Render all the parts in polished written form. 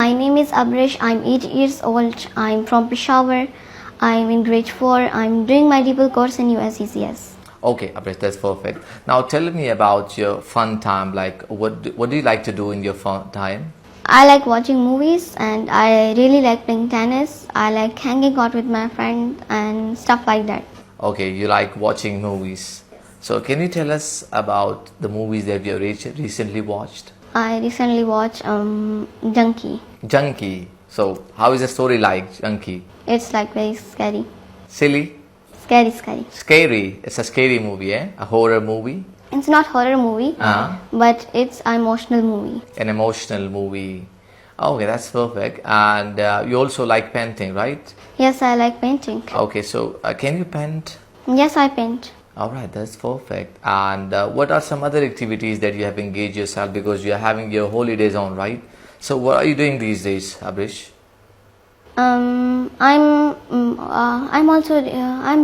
My name is Abresh. I'm 8 years old. I'm from Peshawar. I'm in grade 4. I'm doing my double course in USCCS. Okay, Abresh, that's perfect. Now tell me about your fun time. Like, what do you like to do in your fun time? I like watching movies and I really like playing tennis. I like hanging out with my friends and stuff like that. Okay, you like watching movies. So can you tell us about the movies that you recently watched? I recently watched Junkie. Junkie. So how is the story like, Junkie? It's like very scary. Silly? Scary. Scary. It's a scary movie, eh? A horror movie? It's not horror movie, but it's an emotional movie. An emotional movie. Okay, that's perfect. And you also like painting, right? Yes, I like painting. Okay, so can you paint? Yes, I paint. All right, that's perfect. And what are some other activities that you have engaged yourself, because you are having your holidays on, right? So what are you doing these days, Abresh? I'm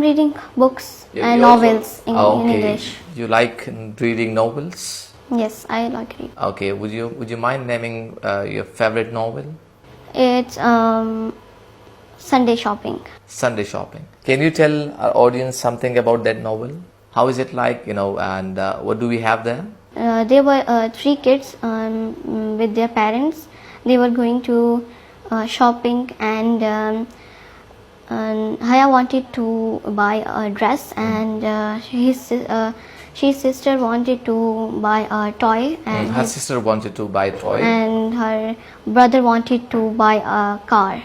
reading books and novels in English. You like reading novels? Yes, I like reading. Okay, would you mind naming your favorite novel? It's Sunday Shopping. Sunday Shopping. Can you tell our audience something about that novel? How is it like, and what do we have there? There were 3 kids with their parents. They were going to shopping and Haya wanted to buy a dress and his sister wanted to buy a toy and her sister wanted to buy a toy and her brother wanted to buy a car.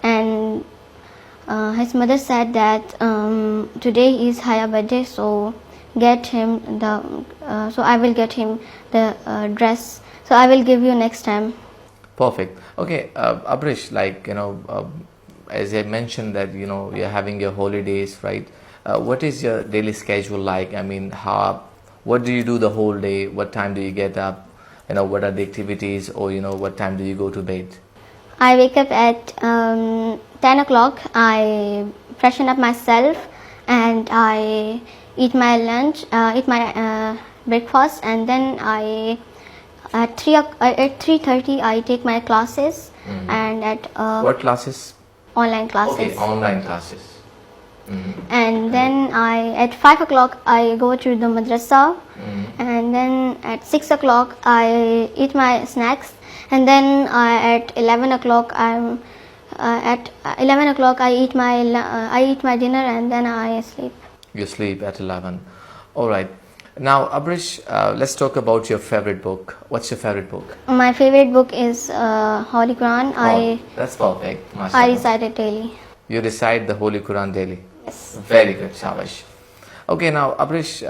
And his mother said that today is Haya birthday, so get him so I will get him the dress, so I will give you next time. Perfect. Okay, Abresh, like as I mentioned that you're having your holidays, right? What is your daily schedule like? I mean, what do you do the whole day? What time do you get up? What are the activities, or what time do you go to bed? I wake up at 10 o'clock. I freshen up myself and I eat my lunch, eat my breakfast, and then at 3:30 I take my classes. And at what classes? Online classes. Okay, online classes. And then at 5 o'clock I go to the madrasa, and then at 6 o'clock I eat my snacks, and then at 11 o'clock I eat my dinner, and then I sleep. You sleep at 11. All right. Now, Abresh, let's talk about your favorite book. What's your favorite book? My favorite book is Holy Quran. That's perfect. I recite it daily. You recite the Holy Quran daily? Yes. Very good, Shabash. Okay, now, Abresh,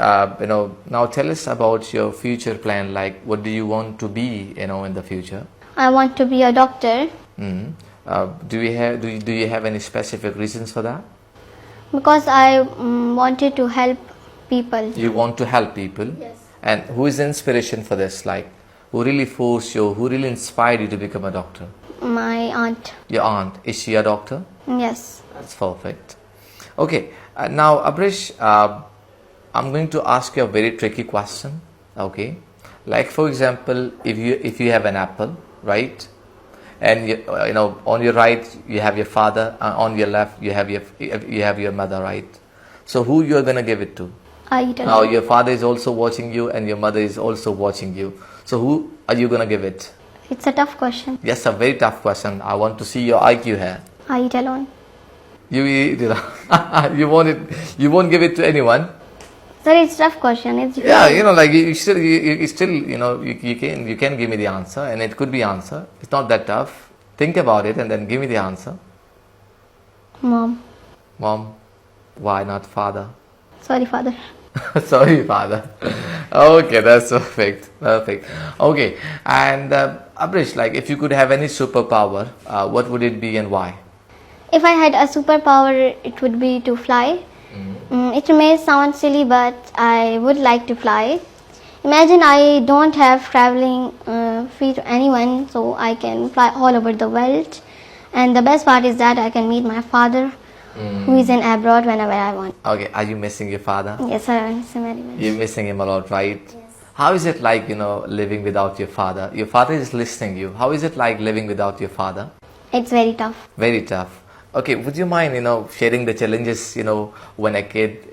now tell us about your future plan. Like, what do you want to be, in the future? I want to be a doctor. Do you have any specific reasons for that? Because I wanted to help people. You want to help people? Yes. And who is the inspiration for this? Like, who really forced you, who really inspired you to become a doctor? My aunt. Your aunt. Is she a doctor? Yes. That's perfect. Okay, now Abresh, I'm going to ask you a very tricky question. Okay, like for example, if you have an apple, right, and on your right you have your father, on your left you have your mother, right? So who you are gonna give it to? I don't Now know. your father is also watching you and your mother is also watching you. So who are you gonna give it? It's a tough question. Yes, a very tough question. I want to see your IQ here. I eat alone. You eat it. You won't give it to anyone. Sir, it's a tough question. It's Yeah, like you still you can give me the answer, and it could be answer. It's not that tough. Think about it and then give me the answer. Mom. Mom. Why not father? Sorry, father. Sorry, father. Okay, that's perfect. Okay, and Abresh, like if you could have any superpower, what would it be and why? If I had a superpower, it would be to fly. It may sound silly, but I would like to fly. Imagine I don't have traveling fee to anyone, so I can fly all over the world. And the best part is that I can meet my father, who is in abroad, whenever I want. Okay, are you missing your father? Yes, sir. I miss him very much. You're missing him a lot, right? Yes. How is it like, living without your father? Your father is listening you. How is it like living without your father? It's very tough. Very tough. Okay, would you mind, sharing the challenges, when a kid,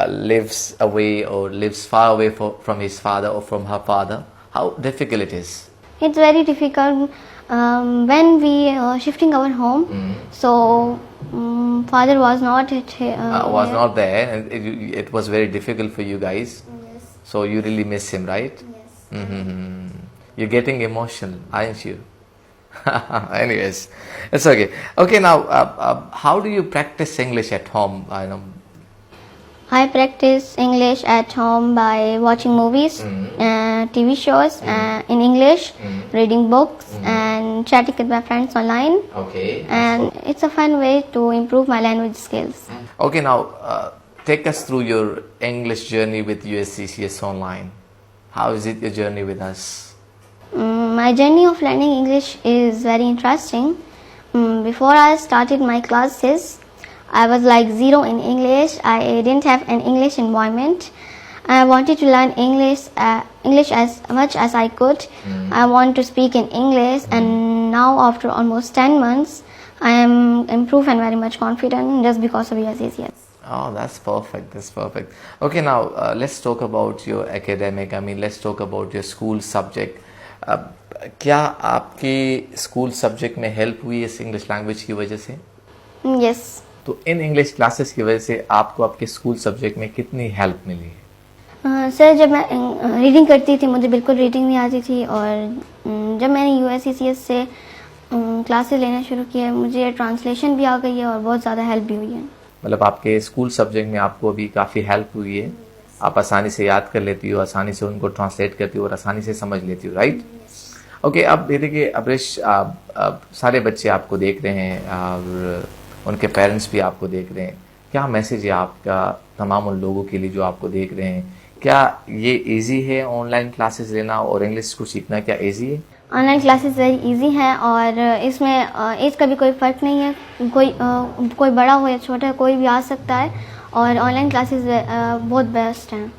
lives away or lives far away from his father or from her father? How difficult it is? It's very difficult when we shifting our home. So father was not Was not there, and it was very difficult for you guys. Yes. So you really miss him, right? Yes. You're getting emotional, aren't you? Anyways, it's okay. Okay, now, how do you practice English at home? I practice English at home by watching movies, TV shows in English, reading books, and chatting with my friends online. Okay. And it's a fun way to improve my language skills. Okay, now, take us through your English journey with USCCS Online. How is it your journey with us? My journey of learning English is very interesting. Before I started my classes, I was like zero in English. I didn't have an English environment. I wanted to learn English as much as I could. I want to speak in English, and now after almost 10 months, I am improved and very much confident just because of USCCS. Oh, that's perfect. That's perfect. Okay, now, let's talk about your academic. Let's talk about your school subject. क्या आपके school subject में help हुई इस English language की वजह से? Yes. तो in English classes की वजह से आपको आपके स्कूल सब्जेक्ट में कितनी हेल्प मिली है? सर, जब मैं रीडिंग करती थी मुझे बिल्कुल रीडिंग नहीं आती थी, और जब मैंने USCCS से क्लासेस लेना शुरू किया मुझे ट्रांसलेशन भी आ गई है और बहुत ज़्यादा हेल्प भी हुई है. मतलब आपके स्कूल सब्जेक्ट में आपको अभी काफ़ी हेल्प हुई है. आप आसानी से याद कर लेती हो, आसानी से उनको ट्रांसलेट करती हो और आसानी से समझ लेती हो, राइट? ओके, अब ये देखिए अब्रेश, सारे बच्चे आपको देख रहे हैं और उनके पेरेंट्स भी आपको देख रहे हैं. क्या मैसेज है आपका तमाम उन लोगों के लिए जो आपको देख रहे हैं? क्या ये इजी है ऑनलाइन क्लासेस लेना और इंग्लिश को सीखना? क्या इजी है? ऑनलाइन क्लासेस वेरी इजी हैं और इसमें एज का भी कोई फ़र्क नहीं है. कोई बड़ा हो या छोटा, कोई भी आ सकता है, और ऑनलाइन क्लासेस बहुत बेस्ट हैं.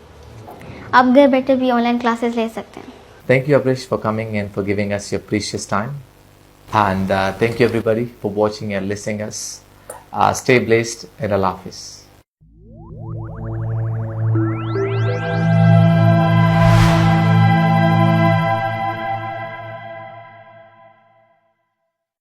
आप घर बैठे भी ऑनलाइन क्लासेस ले सकते हैं. Thank you, Abresh, for coming and for giving us your precious time. And thank you, everybody, for watching and listening us. Stay blessed and Allah Hafiz.